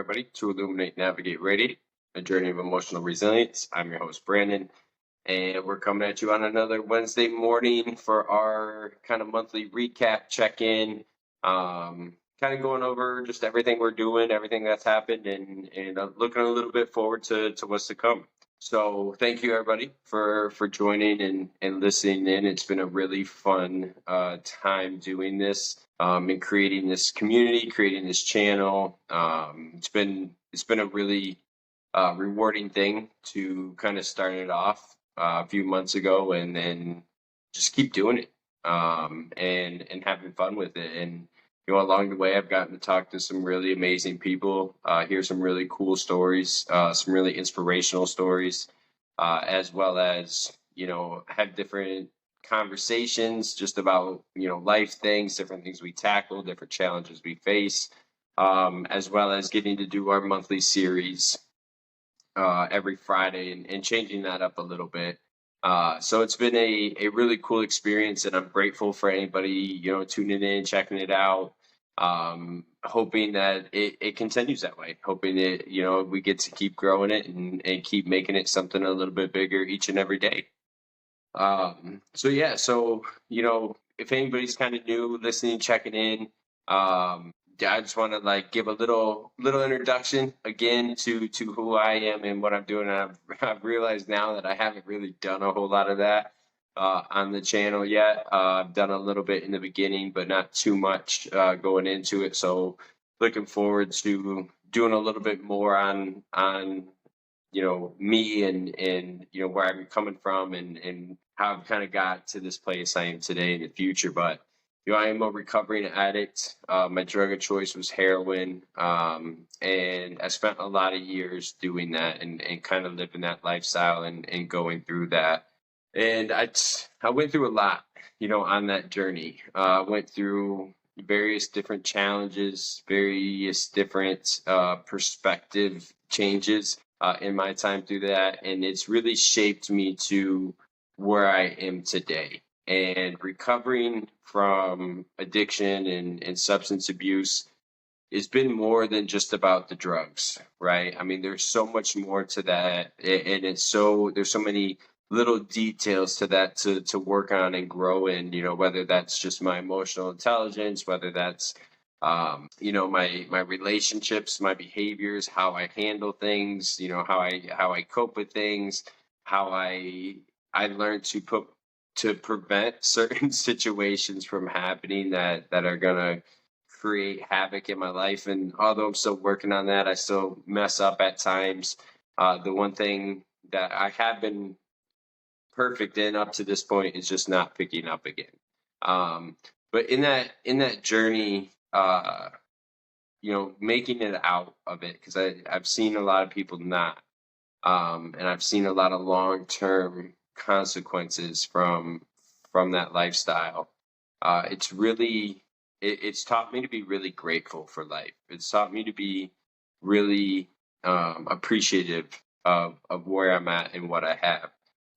everybody, to Illuminate, Navigate, Radiate, a journey of emotional resilience. I'm your host, Brandon, and we're coming at you on another Wednesday morning for our kind of monthly recap check-in, kind of going over just everything we're doing, everything that's happened, and looking a little bit forward to what's to come. So thank you, everybody, for joining and listening in. It's been a really fun time doing this. And creating this community, creating this channel. It's been a really rewarding thing to kind of start it off a few months ago, and then just keep doing it and having fun with it. And along the way, I've gotten to talk to some really amazing people, hear some really cool stories, some really inspirational stories, as well as have different conversations just about life things, different things we tackle, different challenges we face, as well as getting to do our monthly series every Friday and changing that up a little bit. So it's been a really cool experience, and I'm grateful for anybody tuning in, checking it out. Hoping that it continues that way, hoping that we get to keep growing it and keep making it something a little bit bigger each and every day. So if anybody's kind of new, listening, checking in, I just want to give a little introduction again to who I am and what I'm doing. I've realized now that I haven't really done a whole lot of that on the channel yet. I've done a little bit in the beginning, but not too much going into it. So looking forward to doing a little bit more on me and where I'm coming from and how I've kind of got to this place I am today in the future. But I am a recovering addict. My drug of choice was heroin, and I spent a lot of years doing that and kind of living that lifestyle and going through that. And I went through a lot, on that journey. Went through various different challenges, various different perspective changes in my time through that, and it's really shaped me to where I am today. And recovering from addiction and substance abuse has been more than just about the drugs, right? I mean, there's so much more to that, and there's so many little details to that to work on and grow in, whether that's just my emotional intelligence, whether that's my relationships, my behaviors, how I handle things, how I cope with things, how I learn to prevent certain situations from happening that are gonna create havoc in my life. And although I'm still working on that, I still mess up at times. The one thing that I have been perfect in up to this point is just not picking up again. But in that journey, making it out of it, because I've seen a lot of people not, and I've seen a lot of long-term consequences from that lifestyle. It's taught me to be really grateful for life. It's taught me to be really appreciative of where I'm at and what I have.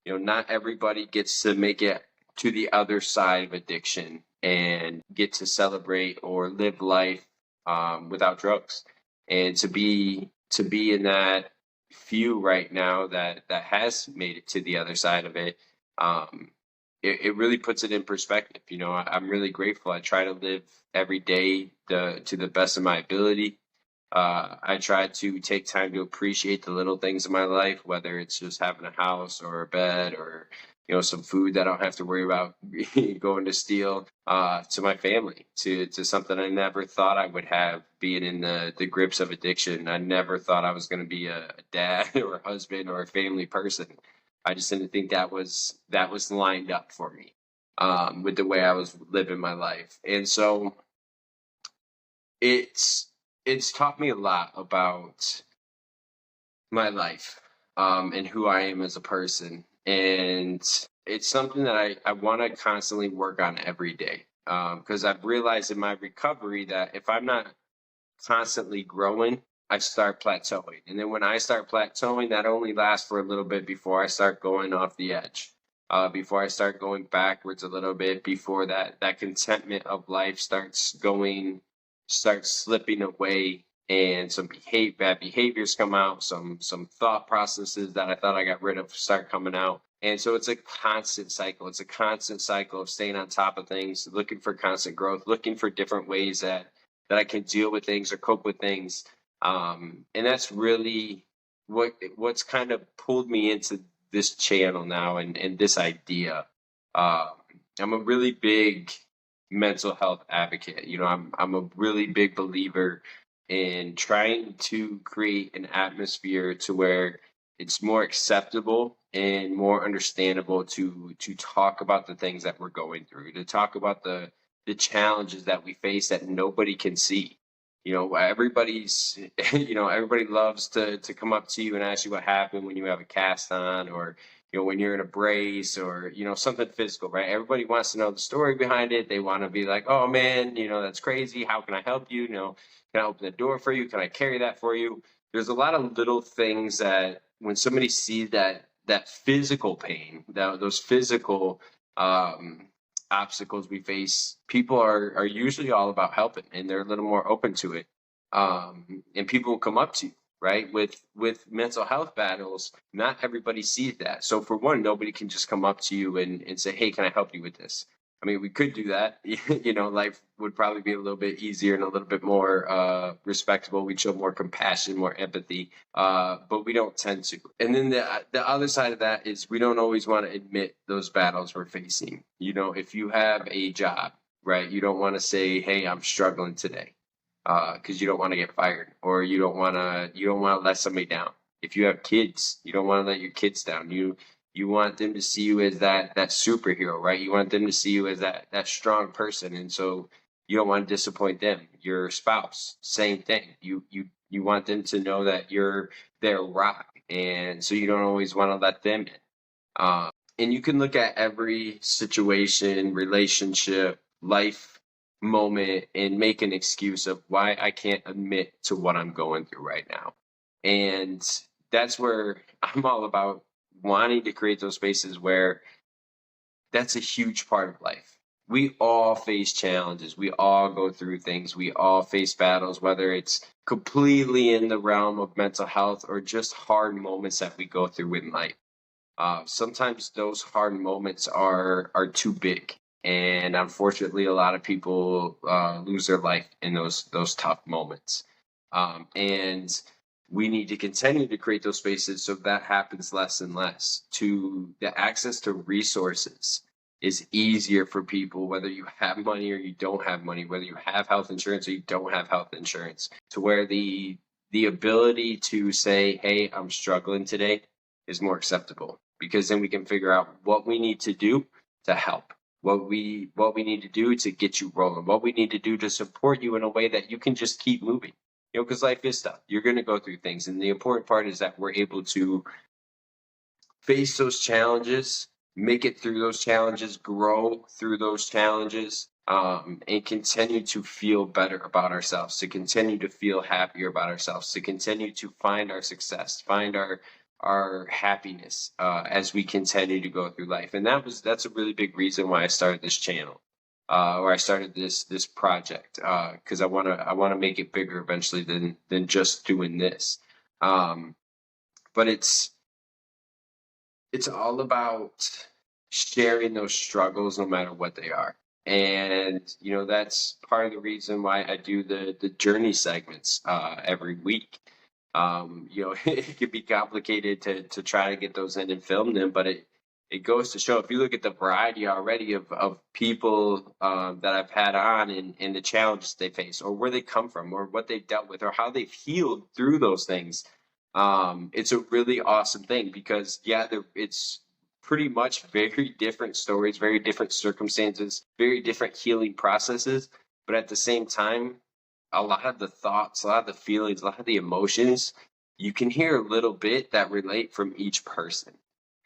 Not everybody gets to make it to the other side of addiction and get to celebrate or live life without drugs. And to be in that few right now that has made it to the other side of it, it really puts it in perspective. I'm really grateful. I try to live every day to the best of my ability. I try to take time to appreciate the little things in my life, whether it's just having a house or a bed or some food that I don't have to worry about going to steal, to my family, to something I never thought I would have, being in the grips of addiction. I never thought I was going to be a dad or a husband or a family person. I just didn't think that was lined up for me with the way I was living my life. And so it's taught me a lot about my life and who I am as a person. And it's something that I want to constantly work on every day, because I've realized in my recovery that if I'm not constantly growing, I start plateauing. And then when I start plateauing, that only lasts for a little bit before I start going off the edge, before I start going backwards a little bit, before that contentment of life starts slipping away and some bad behaviors come out, some thought processes that I thought I got rid of start coming out. And so it's a constant cycle. It's a constant cycle of staying on top of things, looking for constant growth, looking for different ways that I can deal with things or cope with things. And that's really what's kind of pulled me into this channel now and this idea. Um, I'm a really big mental health advocate. You know, I'm a really big believer in trying to create an atmosphere to where it's more acceptable and more understandable to talk about the things that we're going through, to talk about the challenges that we face that nobody can see. You know, everybody's everybody loves to come up to you and ask you what happened when you have a cast on, or when you're in a brace, or something physical, right? Everybody wants to know the story behind it. They want to be like, oh man, that's crazy. How can I help you? Can I open the door for you? Can I carry that for you? There's a lot of little things that when somebody sees that physical pain, those physical obstacles we face, people are usually all about helping, and they're a little more open to it. And people will come up to you, right? With mental health battles, not everybody sees that. So for one, nobody can just come up to you and say, hey, can I help you with this? I mean, we could do that. Life would probably be a little bit easier and a little bit more respectable. We'd show more compassion, more empathy, but we don't tend to. And then the other side of that is we don't always want to admit those battles we're facing. If you have a job, right, you don't want to say, hey, I'm struggling today, because you don't want to get fired, or you don't want to let somebody down. If you have kids, you don't want to let your kids down. You want them to see you as that superhero, right? You want them to see you as that strong person, and so you don't want to disappoint them. Your spouse, same thing. You want them to know that you're their rock, and so you don't always want to let them in. And you can look at every situation, relationship, life moment, and make an excuse of why I can't admit to what I'm going through right now. And that's where I'm all about wanting to create those spaces where that's a huge part of life. We all face challenges. We all go through things. We all face battles, whether it's completely in the realm of mental health or just hard moments that we go through in life. Sometimes those hard moments are too big, and unfortunately, a lot of people lose their life in those tough moments. And we need to continue to create those spaces so that happens less and less. To the access to resources is easier for people, whether you have money or you don't have money, whether you have health insurance or you don't have health insurance, to where the ability to say, hey, I'm struggling today is more acceptable, because then we can figure out what we need to do to help, what we need to do to get you rolling, what we need to do to support you in a way that you can just keep moving. Because life is tough. You're going to go through things, and the important part is that we're able to face those challenges, make it through those challenges, grow through those challenges, and continue to feel better about ourselves, to continue to feel happier about ourselves, to continue to find our success, find our happiness as we continue to go through life. And that's a really big reason why I started this channel, or I started this project, because I want to make it bigger eventually than just doing this. But it's all about sharing those struggles, no matter what they are. And that's part of the reason why I do the journey segments every week. It can be complicated to try to get those in and film them, but it goes to show, if you look at the variety already of people that I've had on, and the challenges they face, or where they come from, or what they've dealt with, or how they've healed through those things, it's a really awesome thing, because it's pretty much very different stories, very different circumstances, very different healing processes, but at the same time, a lot of the thoughts, a lot of the feelings, a lot of the emotions, you can hear a little bit that relate from each person.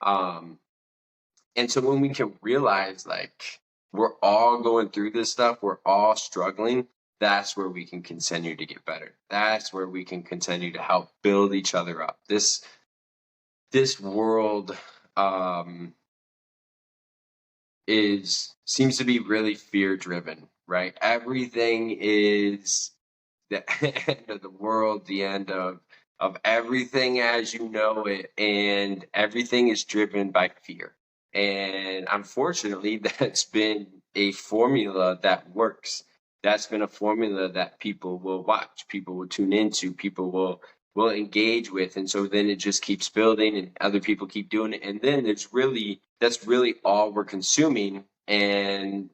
And so when we can realize, like, we're all going through this stuff, we're all struggling, that's where we can continue to get better. That's where we can continue to help build each other up. This world seems to be really fear driven, right? Everything is the end of the world, the end of everything as you know it, and everything is driven by fear. And unfortunately, that's been a formula that works. That's been a formula that people will watch, people will tune into, people will engage with, and so then it just keeps building, and other people keep doing it, and then that's really all we're consuming. And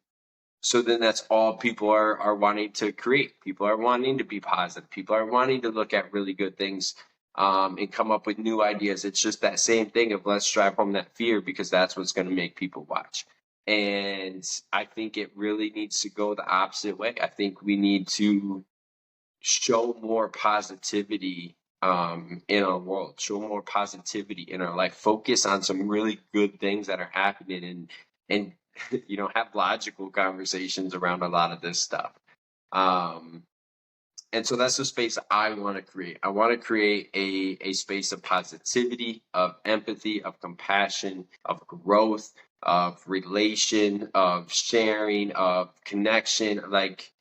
so then that's all people are wanting to create. People are wanting to be positive. People are wanting to look at really good things, and come up with new ideas. It's just that same thing of let's drive home that fear, because that's what's going to make people watch. And I think it really needs to go the opposite way. I think we need to show more positivity, in our world, show more positivity in our life, focus on some really good things that are happening, and have logical conversations around a lot of this stuff. Um, and so that's the space I want to create. I want to create a space of positivity, of empathy, of compassion, of growth, of relation, of sharing, of connection, like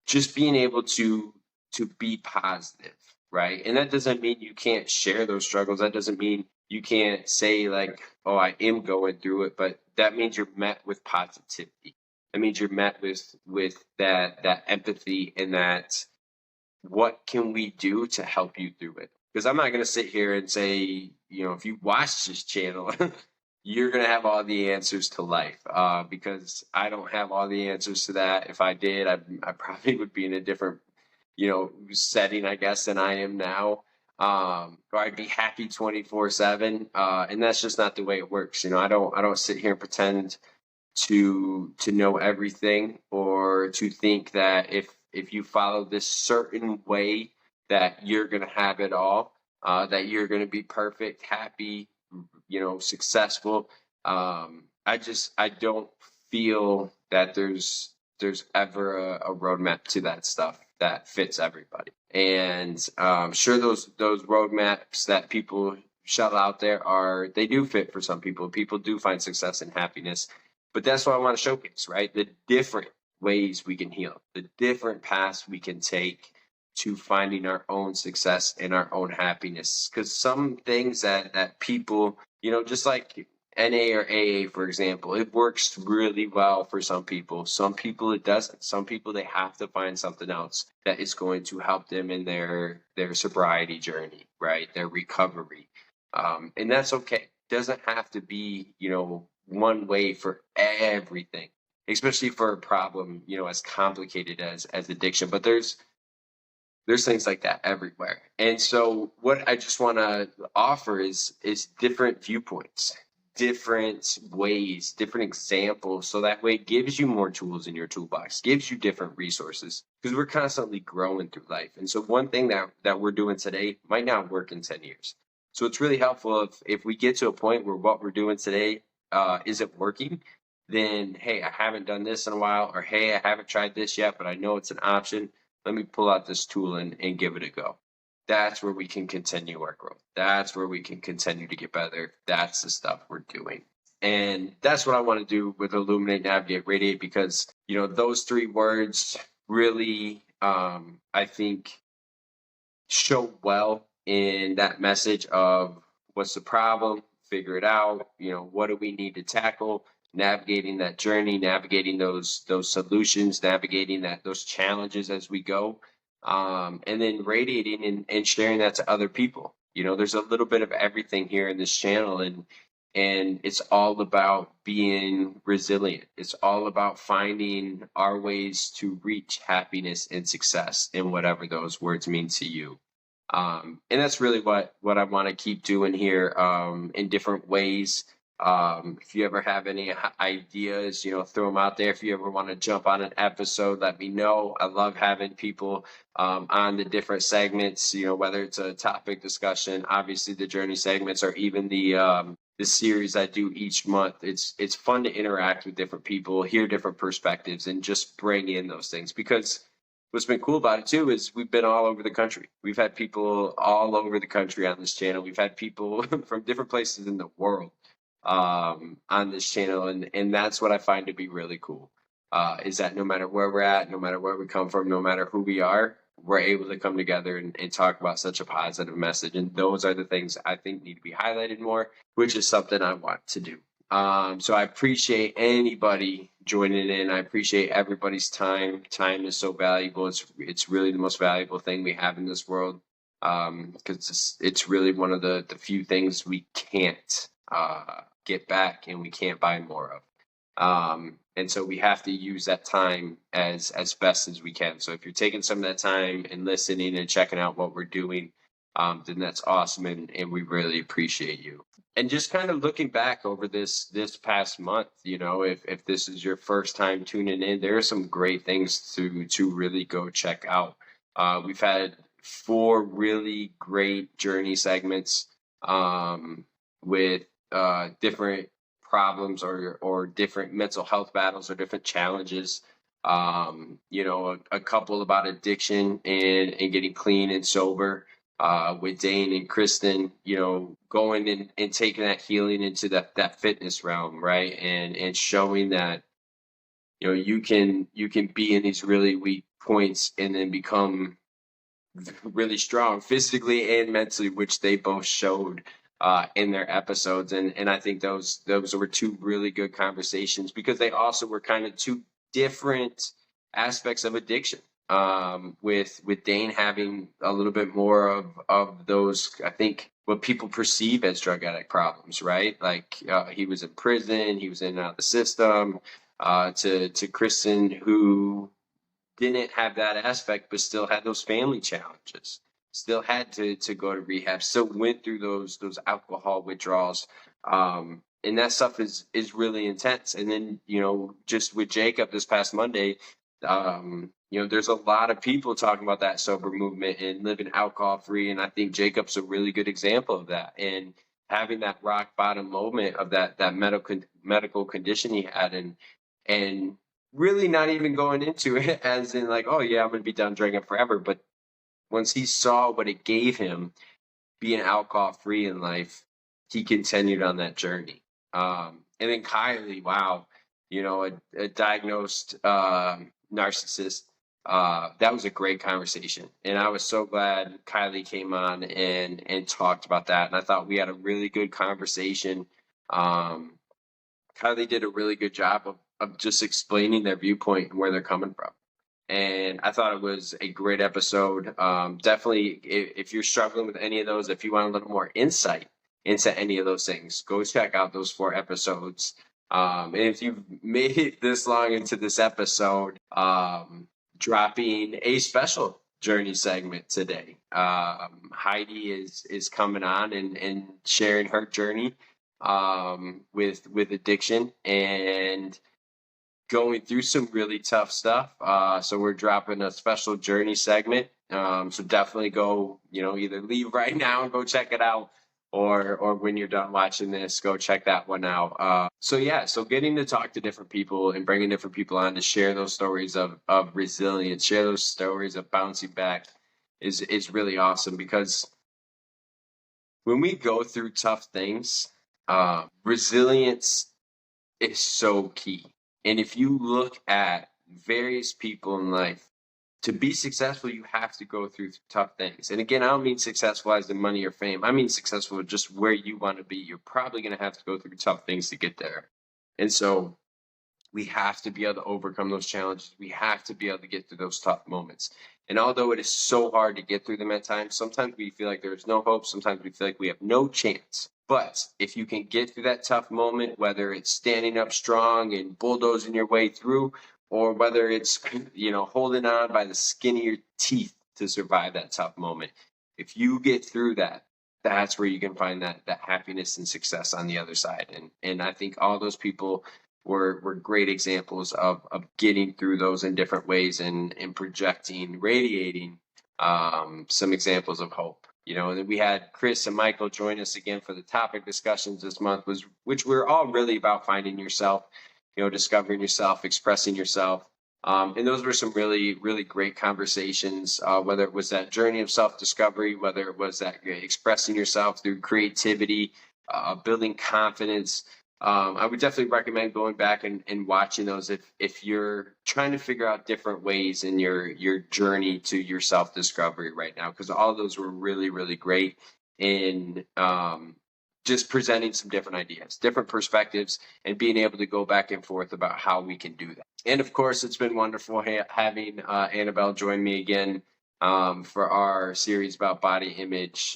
just being able to be positive, right? And that doesn't mean you can't share those struggles. That doesn't mean you can't say like, "Oh, I am going through it," but that means you're met with positivity. That means you're met with that empathy, and that what can we do to help you through it? Because I'm not going to sit here and say, if you watch this channel, you're going to have all the answers to life, because I don't have all the answers to that. If I did, I probably would be in a different, setting, I guess, than I am now. Or I'd be happy 24/7. And that's just not the way it works. I don't sit here and pretend to know everything, or to think that if you follow this certain way that you're going to have it all, that you're going to be perfect, happy, successful. I don't feel that there's ever a roadmap to that stuff that fits everybody. And sure, those roadmaps that people shell out there they do fit for some people. People do find success and happiness. But that's what I want to showcase, right? The different ways we can heal, the different paths we can take to finding our own success and our own happiness. Because some things that people, just like NA or AA, for example, it works really well for some people. Some people it doesn't. Some people, they have to find something else that is going to help them in their sobriety journey, right? Their recovery. And that's okay. It doesn't have to be, one way for everything, especially for a problem, as complicated as addiction. But there's things like that everywhere. And so what I just want to offer is different viewpoints, different ways, different examples, so that way it gives you more tools in your toolbox, gives you different resources, because we're constantly growing through life. And so one thing that we're doing today might not work in 10 years. So it's really helpful if we get to a point where what we're doing today isn't working, then, hey, I haven't done this in a while, or hey, I haven't tried this yet, but I know it's an option. Let me pull out this tool and give it a go. That's where we can continue our growth. That's where we can continue to get better. That's the stuff we're doing. And that's what I want to do with Illuminate, Navigate, Radiate, because, those three words really, I think, show well in that message of what's the problem, figure it out, what do we need to tackle, navigating that journey, navigating those solutions, navigating those challenges as we go, and then radiating and sharing that to other people. There's a little bit of everything here in this channel, and it's all about being resilient. It's all about finding our ways to reach happiness and success, in whatever those words mean to you. And that's really what I want to keep doing here, in different ways. If you ever have any ideas, throw them out there. If you ever want to jump on an episode, let me know. I love having people on the different segments, whether it's a topic discussion, obviously the journey segments, or even the series I do each month. It's fun to interact with different people, hear different perspectives, and just bring in those things. Because what's been cool about it too is we've been all over the country. We've had people all over the country on this channel. We've had people from different places in the world on this channel, and that's what I find to be really cool. Is that no matter where we're at, no matter where we come from, no matter who we are, we're able to come together and talk about such a positive message. And those are the things I think need to be highlighted more, which is something I want to do. So I appreciate anybody joining in. I appreciate everybody's time. Time is so valuable. It's really the most valuable thing we have in this world. Because it's really one of the few things we can't get back and we can't buy more of. And so we have to use that time as best as we can. So if you're taking some of that time and listening and checking out what we're doing, then that's awesome, and we really appreciate you. And just kind of looking back over this past month, if this is your first time tuning in, there are some great things to really go check out. We've had 4 really great journey segments with different problems or different mental health battles or different challenges. A couple about addiction and getting clean and sober with Dane and Kristen, going and taking that healing into that fitness realm, right? And showing that, you can be in these really weak points and then become really strong physically and mentally, which they both showed in their episodes. And I think those were 2 really good conversations because they also were kind of 2 different aspects of addiction. With Dane having a little bit more of those, I think, what people perceive as drug addict problems, right? Like he was in prison, he was in and out of the system, to Kristen, who didn't have that aspect, but still had those family challenges, still had to go to rehab, still went through those alcohol withdrawals. And that stuff is really intense. And then, just with Jacob this past Monday, there's a lot of people talking about that sober movement and living alcohol free. And I think Jacob's a really good example of that. And having that rock bottom moment of that medical condition he had, and really not even going into it as in like, oh yeah, I'm going to be done drinking forever. But once he saw what it gave him being alcohol free in life, he continued on that journey. And then Kylie, wow, a diagnosed narcissist. That was a great conversation. And I was so glad Kylie came on and talked about that. And I thought we had a really good conversation. Kylie did a really good job of just explaining their viewpoint and where they're coming from. And I thought it was a great episode. Definitely, if you're struggling with any of those, if you want a little more insight into any of those things, go check out those 4 episodes. And if you've made it this long into this episode, dropping a special journey segment today. Heidi is coming on and sharing her journey with addiction and going through some really tough stuff. So we're dropping a special journey segment. So definitely go, either leave right now and go check it out, or when you're done watching this, go check that one out. So getting to talk to different people and bringing different people on to share those stories of resilience, share those stories of bouncing back is really awesome, because when we go through tough things, resilience is so key. And if you look at various people in life, to be successful, you have to go through tough things. And again, I don't mean successful as in money or fame. I mean successful just where you want to be. You're probably going to have to go through tough things to get there. And so we have to be able to overcome those challenges. We have to be able to get through those tough moments. And although it is so hard to get through them at times, sometimes we feel like there's no hope. Sometimes we feel like we have no chance. But if you can get through that tough moment, whether it's standing up strong and bulldozing your way through, or whether it's, holding on by the skin of your teeth to survive that tough moment, if you get through that, that's where you can find that happiness and success on the other side. And I think all those people were great examples of getting through those in different ways and projecting, radiating some examples of hope. And then we had Chris and Michael join us again for the topic discussions this month, which we're all really about finding yourself, discovering yourself, expressing yourself. And those were some really, really great conversations, whether it was that journey of self-discovery, whether it was that expressing yourself through creativity, building confidence, I would definitely recommend going back and watching those if you're trying to figure out different ways in your journey to your self discovery right now, because all of those were really, really great in just presenting some different ideas, different perspectives, and being able to go back and forth about how we can do that. And of course, it's been wonderful having Annabelle join me again for our series about body image,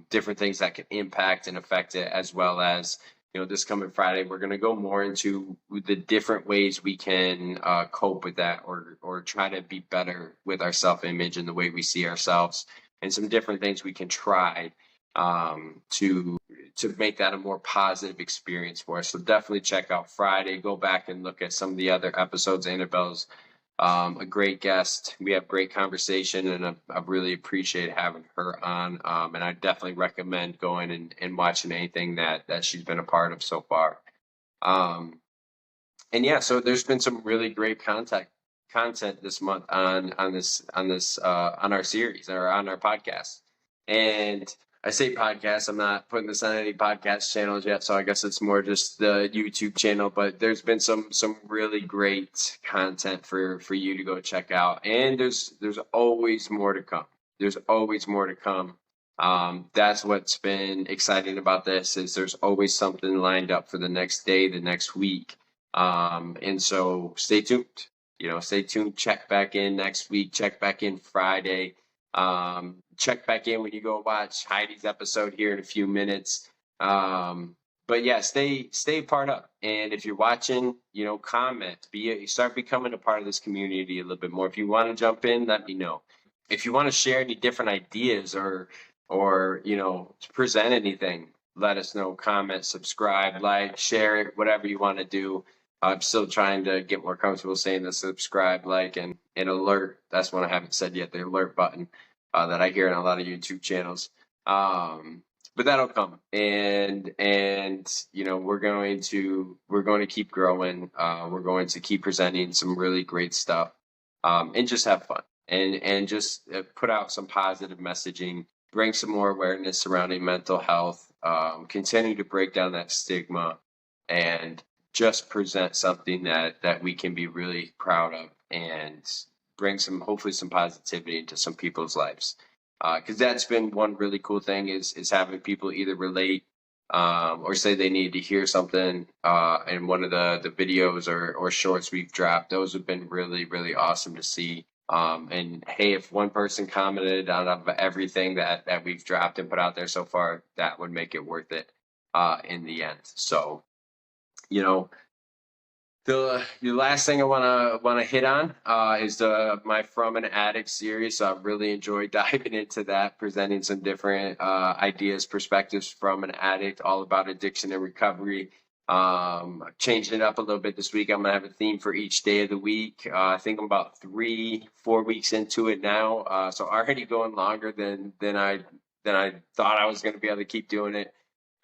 different things that can impact and affect it, as well as, you know, this coming Friday, we're going to go more into the different ways we can cope with that, or try to be better with our self-image and the way we see ourselves, and some different things we can try to make that a more positive experience for us. So definitely check out Friday. Go back and look at some of the other episodes. Annabelle's a great guest. We have great conversation, and I really appreciate having her on. And I definitely recommend going and watching anything that she's been a part of so far. And yeah, so there's been some really great content this month on our series, or on our podcast. And I say podcast, I'm not putting this on any podcast channels yet, so I guess it's more just the YouTube channel. But there's been some really great content for you to go check out, and there's always more to come. There's always more to come. That's what's been exciting about this, is there's always something lined up for the next day, the next week. And so stay tuned. Stay tuned. Check back in next week. Check back in Friday. Check back in when you go watch Heidi's episode here in a few minutes. But yeah, stay part up. And if you're watching, comment. Start becoming a part of this community a little bit more. If you want to jump in, let me know. If you want to share any different ideas, or present anything, let us know. Comment, subscribe, like, share it, whatever you want to do. I'm still trying to get more comfortable saying the subscribe, like, and alert. That's one I haven't said yet, the alert button that I hear in a lot of YouTube channels. But that'll come, and we're going to keep growing. We're going to keep presenting some really great stuff, and just have fun, and just put out some positive messaging, bring some more awareness surrounding mental health, continue to break down that stigma, and just present something that we can be really proud of, and bring hopefully some positivity into some people's lives. Because that's been one really cool thing, is having people either relate, or say they need to hear something in one of the videos or shorts we've dropped. Those have been really, really awesome to see. And hey, if one person commented on everything that we've dropped and put out there so far, that would make it worth it in the end. So, the last thing I wanna hit on is my From an Addict series. So I've really enjoyed diving into that, presenting some different ideas, perspectives from an addict, all about addiction and recovery. Changing it up a little bit this week. I'm gonna have a theme for each day of the week. I think I'm about 3-4 weeks into it now. So already going longer than I thought I was gonna be able to keep doing it.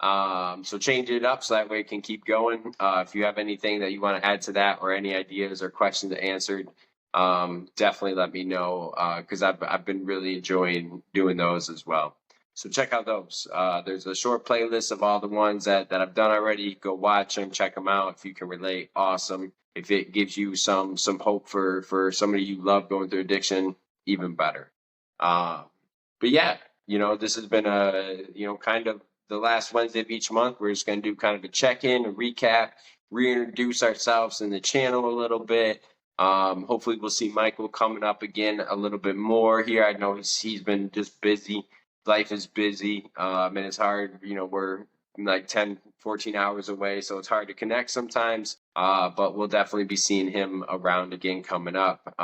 So change it up so that way it can keep going. If you have anything that you want to add to that, or any ideas or questions answered, definitely let me know, because I've been really enjoying doing those as well. So check out those. There's a short playlist of all the ones that I've done already. Go watch them, check them out. If you can relate, awesome. If it gives you some hope for somebody you love going through addiction, even better. But yeah, this has been kind of the last Wednesday of each month. We're just going to do kind of a check-in, a recap, reintroduce ourselves in the channel a little bit. Hopefully we'll see Michael coming up again a little bit more here. I know he's been just busy. Life is busy, and it's hard. We're like 10, 14 hours away, so it's hard to connect sometimes. But we'll definitely be seeing him around again coming up.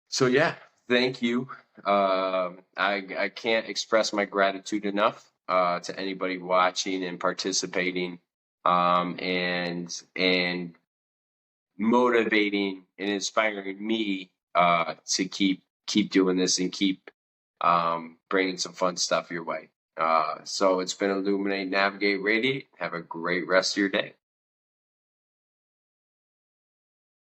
So yeah, thank you. I can't express my gratitude enough to anybody watching and participating, and motivating and inspiring me to keep doing this, and keep bringing some fun stuff your way. So it's been Illuminate, Navigate, Radiate. Have a great rest of your day.